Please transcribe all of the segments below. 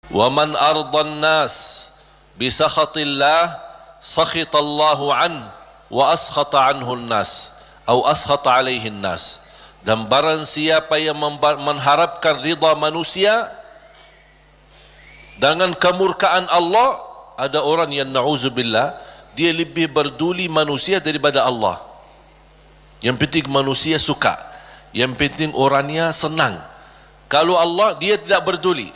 Wa man ardan nas bi sakhatillah sakhitallahu an wa askhata anhu an-nas atau askhata alaihi an-nas. Dan barang siapa yang mengharapkan ridha manusia dengan kemurkaan Allah, ada orang yang na'udzubillah dia lebih berduli manusia daripada Allah. Yang penting manusia suka, yang penting orangnya senang. Kalau Allah, dia tidak berduli.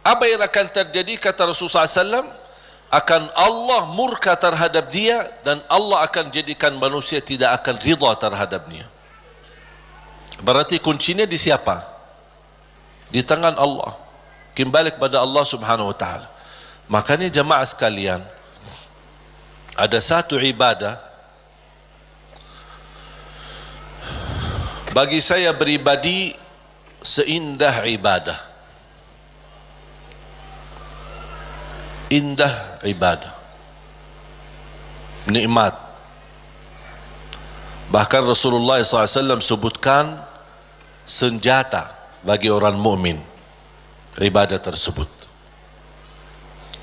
Apa yang akan terjadi, kata Rasulullah SAW, akan Allah murka terhadap dia, dan Allah akan jadikan manusia tidak akan ridha terhadapnya. Berarti kuncinya di siapa? Di tangan Allah. Kembali kepada Allah Subhanahu wa ta'ala. Makanya jemaah sekalian, ada satu ibadah bagi saya pribadi seindah ibadah. Indah ibadah, nikmat. Bahkan Rasulullah SAW sebutkan senjata bagi orang mukmin ibadah tersebut.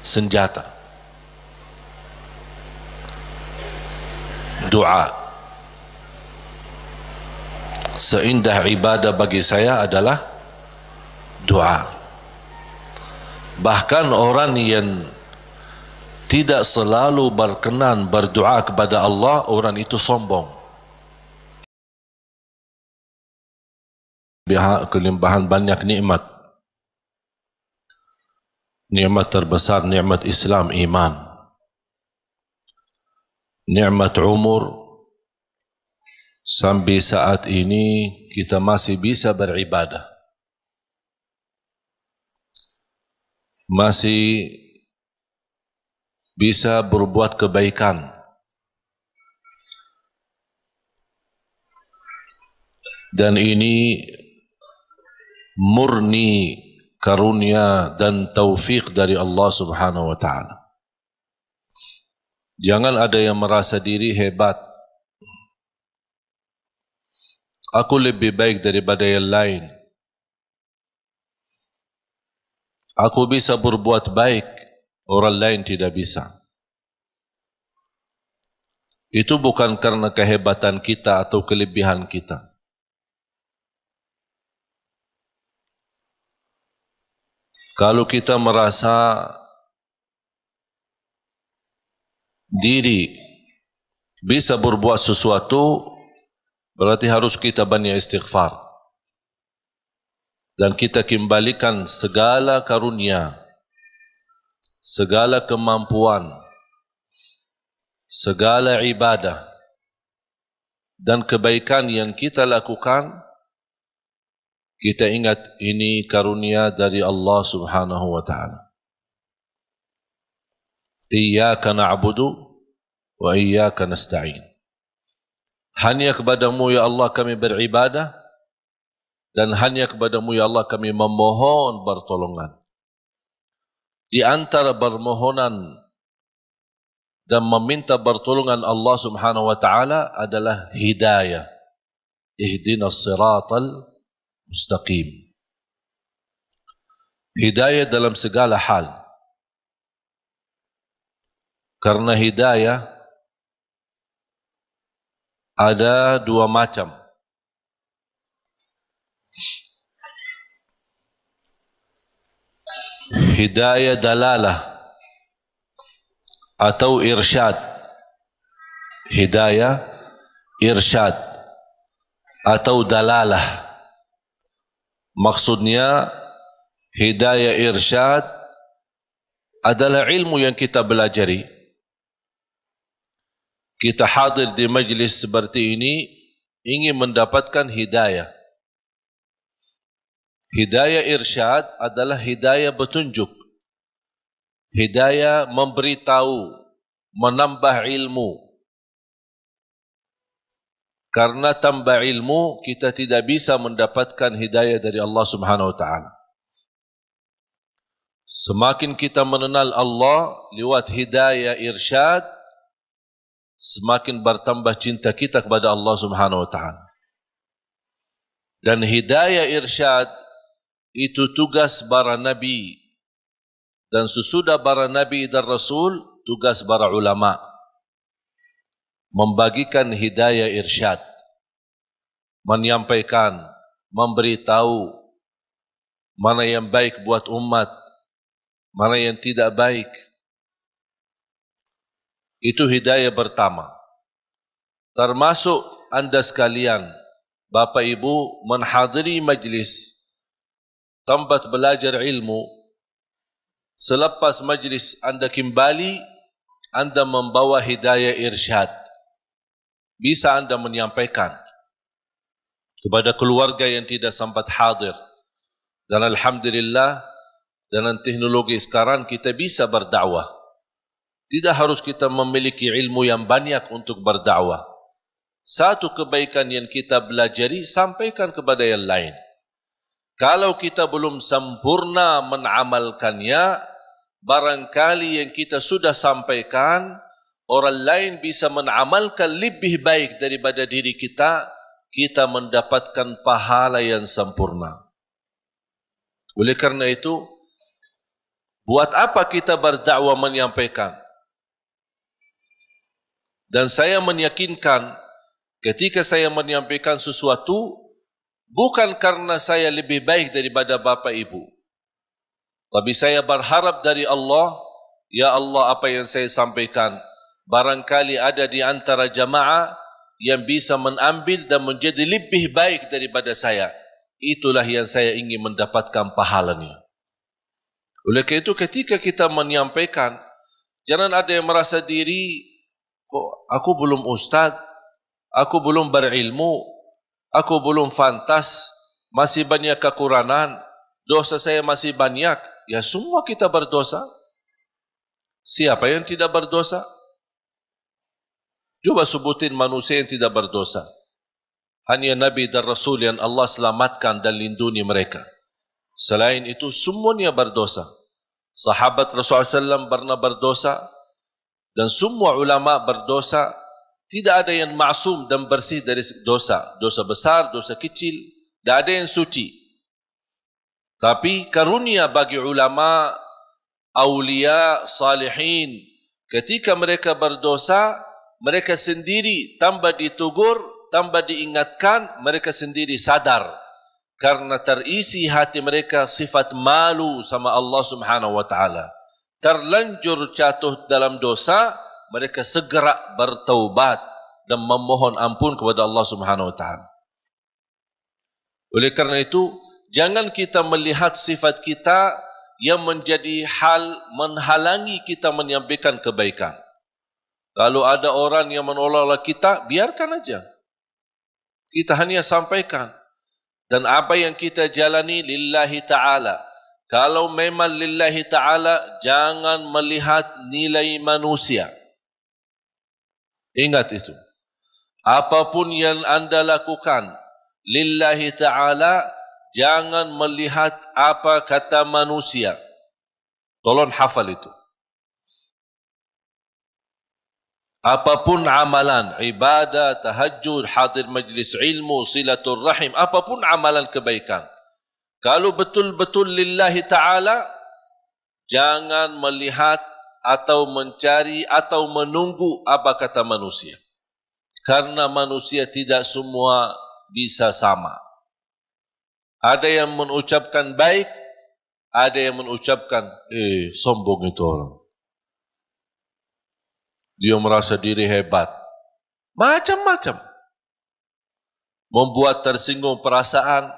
Senjata, doa. Seindah ibadah bagi saya adalah doa. Bahkan orang yang tidak selalu berkenan berdoa kepada Allah, orang itu sombong. Kelimpahan banyak nikmat. Nikmat terbesar nikmat Islam, iman. Nikmat umur. Sampai saat ini kita masih bisa beribadah. Masih bisa berbuat kebaikan. Dan ini murni karunia dan taufik dari Allah Subhanahu wa ta'ala. Jangan ada yang merasa diri hebat. Aku lebih baik daripada yang lain. Aku bisa berbuat baik, orang lain tidak bisa. Itu bukan karena kehebatan kita atau kelebihan kita. Kalau kita merasa diri bisa berbuat sesuatu, berarti harus kita banyak istighfar. Dan kita kembalikan segala karunia, segala kemampuan, segala ibadah dan kebaikan yang kita lakukan, kita ingat ini karunia dari Allah Subhanahu wa ta'ala. Iyyaka na'budu wa iyyaka nasta'in. Hanya kepadamu ya Allah kami beribadah, dan hanya kepadamu ya Allah kami memohon pertolongan. Di antara permohonan dan meminta pertolongan Allah Subhanahu wa ta'ala adalah hidayah. Ihdinas siratal mustaqim. Hidayah dalam segala hal. Karena hidayah ada dua macam. Hidayah dalalah atau irsyad. Hidayah irsyad atau dalalah. Maksudnya hidayah irsyad adalah ilmu yang kita belajari. Kita hadir di majlis seperti ini ingin mendapatkan hidayah. Hidayah irsyad adalah hidayah petunjuk. Hidayah memberitahu, menambah ilmu. Karena tambah ilmu, kita tidak bisa mendapatkan hidayah dari Allah Subhanahu wa ta'ala. Semakin kita mengenal Allah lewat hidayah irsyad, semakin bertambah cinta kita kepada Allah Subhanahu wa ta'ala. Dan hidayah irsyad itu tugas para nabi Dan sesudah para Nabi dan Rasul, tugas para ulama membagikan hidayah irsyad, menyampaikan, memberitahu mana yang baik buat umat, mana yang tidak baik. Itu hidayah pertama. Termasuk anda sekalian, Bapak Ibu, menghadiri majlis tempat belajar ilmu. Selepas majlis anda kembali, anda membawa hidayah irsyad. Bisa anda menyampaikan kepada keluarga yang tidak sempat hadir. Dan alhamdulillah, dengan teknologi sekarang kita bisa berdakwah. Tidak harus kita memiliki ilmu yang banyak untuk berdakwah. Satu kebaikan yang kita belajari, sampaikan kepada yang lain. Kalau kita belum sempurna menamalkannya, barangkali yang kita sudah sampaikan, orang lain bisa menamalkan lebih baik daripada diri kita, kita mendapatkan pahala yang sempurna. Oleh karena itu, buat apa kita berdakwah menyampaikan? Dan saya meyakinkan, ketika saya menyampaikan sesuatu, bukan karena saya lebih baik daripada Bapak Ibu, tapi saya berharap dari Allah, ya Allah, apa yang saya sampaikan, barangkali ada di antara jamaah yang bisa mengambil dan menjadi lebih baik daripada saya. Itulah yang saya ingin mendapatkan pahalanya. Oleh karena itu, ketika kita menyampaikan, jangan ada yang merasa diri, kok aku belum ustaz, aku belum berilmu, aku belum fantas, masih banyak kekurangan, dosa saya masih banyak. Ya, semua kita berdosa. Siapa yang tidak berdosa? Coba sebutin manusia yang tidak berdosa. Hanya Nabi dan Rasul yang Allah selamatkan dan lindungi mereka. Selain itu, semuanya berdosa. Sahabat Rasulullah SAW pernah berdosa, dan semua ulama berdosa. Tidak ada yang maksum dan bersih dari dosa. Dosa besar, dosa kecil, tidak ada yang suci. Tapi karunia bagi ulama, awliya, salihin, ketika mereka berdosa, mereka sendiri tanpa ditegur, tanpa diingatkan, mereka sendiri sadar. Karena terisi hati mereka sifat malu sama Allah Subhanahu wa ta'ala. Terlanjur jatuh dalam dosa, mereka segera bertaubat dan memohon ampun kepada Allah Subhanahu wa ta'ala. Oleh karena itu, jangan kita melihat sifat kita yang menjadi hal menghalangi kita menyampaikan kebaikan. Kalau ada orang yang menolak kita, biarkan aja. Kita hanya sampaikan. Dan apa yang kita jalani lillahi ta'ala. Kalau memang lillahi ta'ala, jangan melihat nilai manusia. Ingat itu. Apapun yang anda lakukan lillahi ta'ala, jangan melihat apa kata manusia. Tolong hafal itu. Apapun amalan, ibadah, tahajud, hadir majlis ilmu, silatul rahim, apapun amalan kebaikan, kalau betul-betul lillahi ta'ala, jangan melihat atau mencari atau menunggu apa kata manusia. Karena manusia tidak semua bisa sama. Ada yang mengucapkan baik, ada yang mengucapkan, sombong itu orang. Dia merasa diri hebat. Macam-macam. Membuat tersinggung perasaan.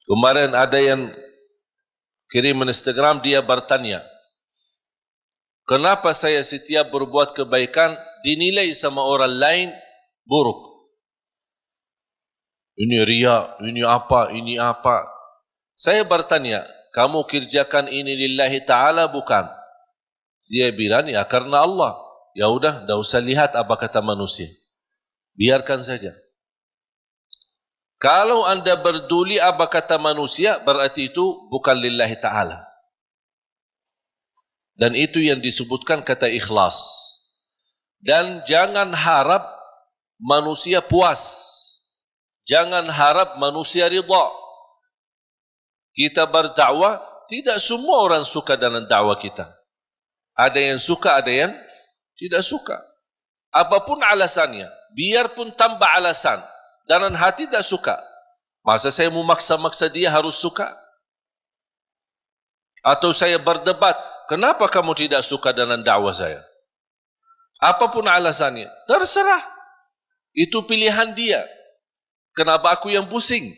Kemarin ada yang kirim Instagram, dia bertanya, kenapa saya setiap berbuat kebaikan dinilai sama orang lain buruk? Ini riya, ini apa. Saya bertanya, kamu kerjakan ini lillahi ta'ala bukan? Dia bilang, ya karena Allah. Ya udah, tidak usah lihat apa kata manusia. Biarkan saja. Kalau anda berduli apa kata manusia, berarti itu bukan lillahi ta'ala. Dan itu yang disebutkan kata ikhlas. Dan jangan harap manusia puas. Jangan harap manusia ridha. Kita berdakwah, tidak semua orang suka dengan dakwah kita. Ada yang suka, ada yang tidak suka. Apapun alasannya, biarpun tanpa alasan, dalam hati tidak suka. Masa saya memaksa-maksa dia harus suka? Atau saya berdebat, kenapa kamu tidak suka dengan dakwah saya? Apapun alasannya, terserah. Itu pilihan dia. Kenapa aku yang pusing?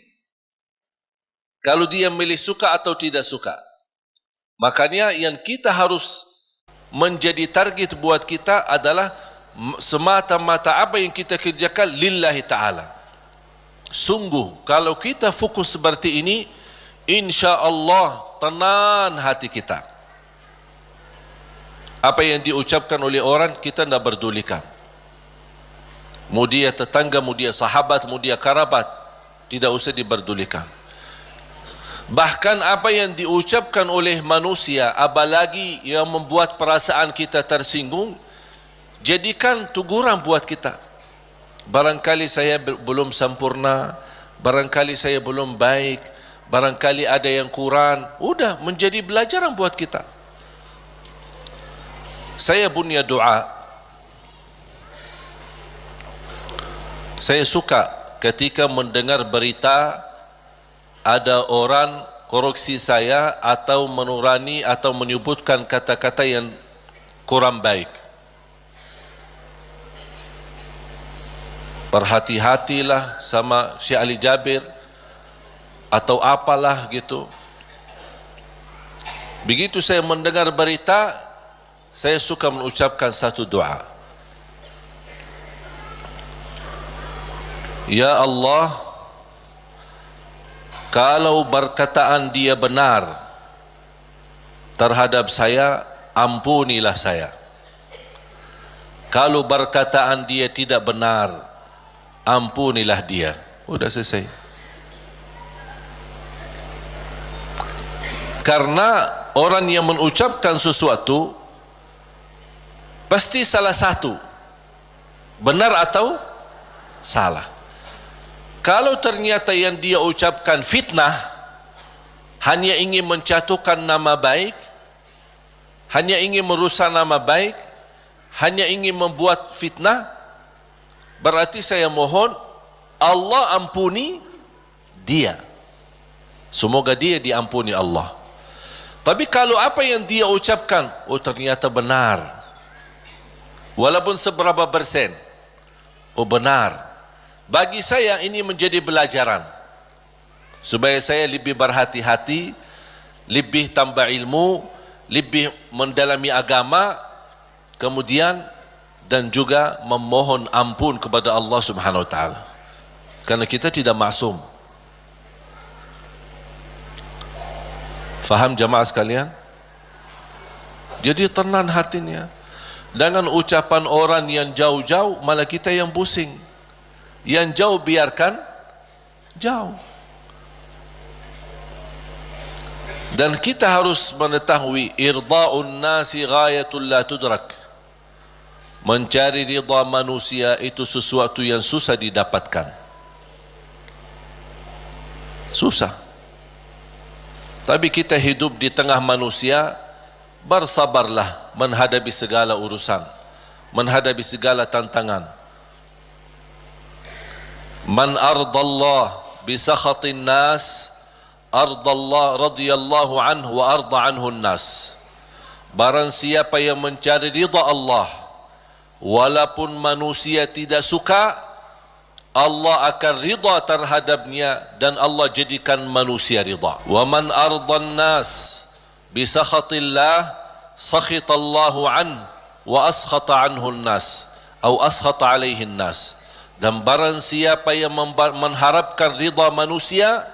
Kalau dia milih suka atau tidak suka. Makanya yang kita harus menjadi target buat kita adalah semata-mata apa yang kita kerjakan lillahi ta'ala. Sungguh, kalau kita fokus seperti ini, insya Allah tenang hati kita. Apa yang diucapkan oleh orang, kita tidak berdulikan. Mau dia tetangga, mau dia sahabat, mau dia kerabat, tidak usah diberdulikan. Bahkan apa yang diucapkan oleh manusia, apalagi yang membuat perasaan kita tersinggung, jadikan teguran buat kita. Barangkali saya belum sempurna, barangkali saya belum baik, barangkali ada yang kurang. Udah menjadi pelajaran buat kita. Saya punya doa. Saya suka ketika mendengar berita ada orang koreksi saya atau menurani atau menyebutkan kata-kata yang kurang baik. Berhati-hatilah sama Syekh Ali Jabir atau apalah gitu. Begitu saya mendengar berita, saya suka mengucapkan satu doa. Ya Allah, kalau perkataan dia benar terhadap saya, ampunilah saya. Kalau perkataan dia tidak benar, ampunilah dia. Udah selesai. Karena orang yang mengucapkan sesuatu pasti salah satu, benar atau salah. Kalau ternyata yang dia ucapkan fitnah, hanya ingin menjatuhkan nama baik, hanya ingin merusak nama baik, hanya ingin membuat fitnah, berarti saya mohon Allah ampuni dia. Semoga dia diampuni Allah. Tapi kalau apa yang dia ucapkan, oh ternyata benar, walaupun seberapa persen, oh benar, bagi saya ini menjadi pelajaran supaya saya lebih berhati-hati, lebih tambah ilmu, lebih mendalami agama, kemudian dan juga memohon ampun kepada Allah Subhanahu wa taala. Karena kita tidak maksum. Faham jamaah sekalian? Jadi tenang hatinya. Dengan ucapan orang yang jauh-jauh, malah kita yang pusing. Yang jauh biarkan jauh. Dan kita harus mengetahui irda'un nasi ghayatul la tudrak. Mencari ridha manusia itu sesuatu yang susah didapatkan. Susah. Tapi kita hidup di tengah manusia, bersabarlah menghadapi segala urusan, menghadapi segala tantangan. Man ardallah bisakhatin nas, ardallah radiyallahu anhu wa arda anhu nas. Barang siapa yang mencari ridha Allah, walaupun manusia tidak suka, Allah akan ridha terhadapnya dan Allah jadikan manusia ridha. Wa man ardan nas bisakhatillah, sakhitallahu an wa askhata anhu nas atau askhata alaihi nas. Dan barang siapa yang mengharapkan ridha manusia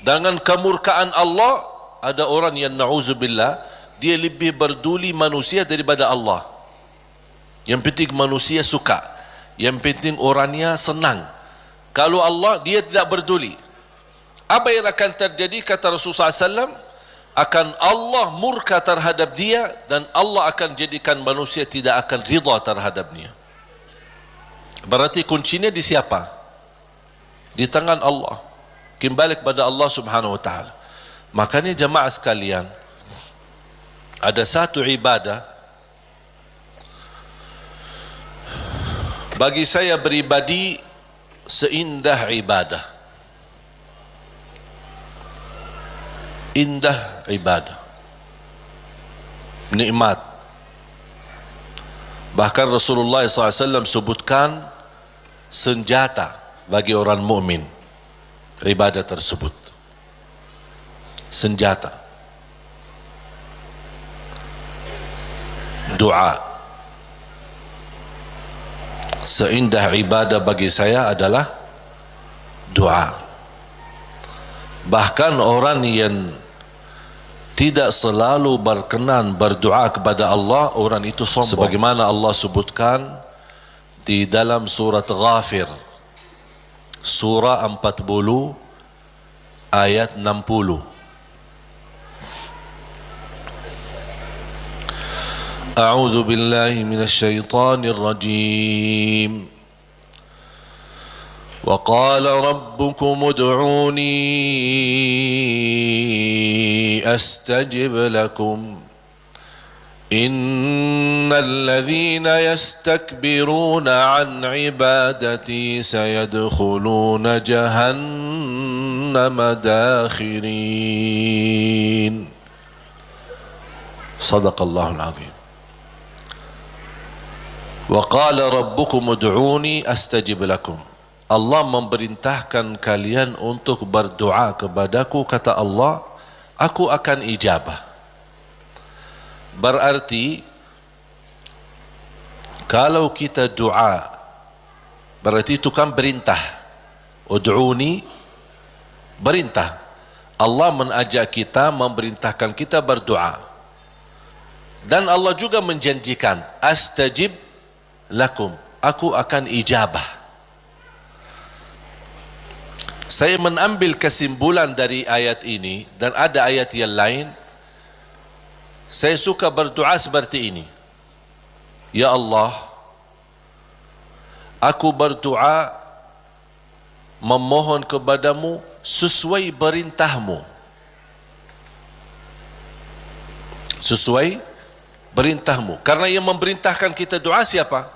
dengan kemurkaan Allah, ada orang yang na'udzubillah, dia lebih berduli manusia daripada Allah. Yang penting manusia suka, yang penting orangnya senang. Kalau Allah, dia tidak berduli. Apa yang akan terjadi, kata Rasulullah SAW, akan Allah murka terhadap dia dan Allah akan jadikan manusia tidak akan ridha terhadapnya. Berarti kuncinya di siapa? Di tangan Allah. Kembali kepada Allah Subhanahu wa taala. Makanya jamaah sekalian, ada satu ibadah bagi saya pribadi seindah ibadah. Indah ibadah, nikmat. Bahkan Rasulullah SAW sebutkan senjata bagi orang mukmin ibadah tersebut. Senjata, doa. Seindah ibadah bagi saya adalah doa. Bahkan orang yang tidak selalu berkenan berdoa kepada Allah, orang itu sombong. Sebagaimana Allah sebutkan di dalam surat Ghafir, surah 40 ayat 60. A'udzu billahi minasyaitonir rajim. وقال ربكم ادعوني أستجب لكم إن الذين يستكبرون عن عبادتي سيدخلون جهنم داخرين. صدق الله العظيم. وقال ربكم ادعوني أستجب لكم. Allah memerintahkan kalian untuk berdoa kepadaku, kata Allah, aku akan ijabah. Berarti kalau kita doa, berarti itu kan perintah. Ud'uni, perintah. Allah mengajak kita, memerintahkan kita berdoa. Dan Allah juga menjanjikan, astajib lakum, aku akan ijabah. Saya mengambil kesimpulan dari ayat ini, dan ada ayat yang lain. Saya suka berdoa seperti ini. Ya Allah, aku berdoa memohon kepadamu sesuai perintahmu. Sesuai perintahmu. Karena yang memerintahkan kita doa siapa?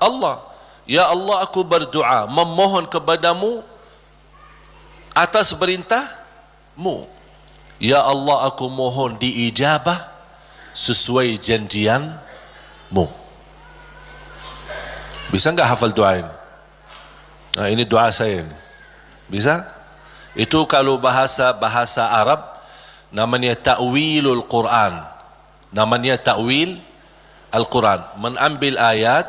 Allah. Ya Allah, aku berdoa memohon kepadamu atas perintahmu. Ya Allah, aku mohon diijabah sesuai janjianmu. Bisa enggak hafal doa ini? Nah, ini doa saya ini. Bisa? Itu kalau bahasa Arab namanya ta'wilul Quran. Namanya ta'wil Al-Quran. Mengambil ayat,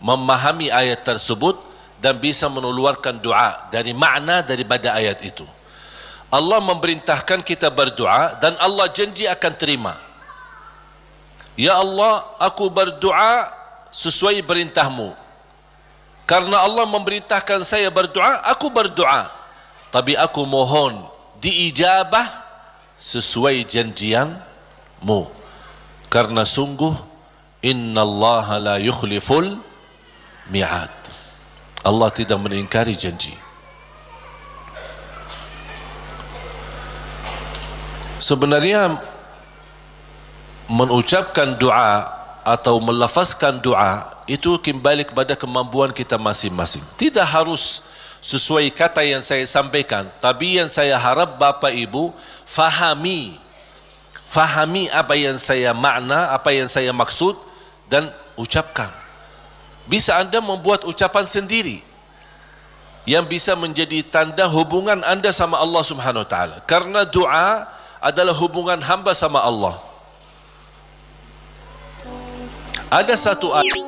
memahami ayat tersebut dan bisa mengeluarkan doa dari makna daripada ayat itu. Allah memerintahkan kita berdoa dan Allah janji akan terima. Ya Allah, aku berdoa sesuai perintahmu. Karena Allah memerintahkan saya berdoa, aku berdoa. Tapi aku mohon diijabah sesuai janjianmu. Karena sungguh innallaha la yukhliful mi'ad. Allah tidak mengingkari janji. Sebenarnya mengucapkan doa atau melafazkan doa itu kembali kepada kemampuan kita masing-masing. Tidak harus sesuai kata yang saya sampaikan, tapi yang saya harap Bapak Ibu fahami apa yang saya makna, apa yang saya maksud, dan ucapkan. Bisa Anda membuat ucapan sendiri yang bisa menjadi tanda hubungan Anda sama Allah Subhanahu wa taala. Karena doa adalah hubungan hamba sama Allah. Ada satu ayat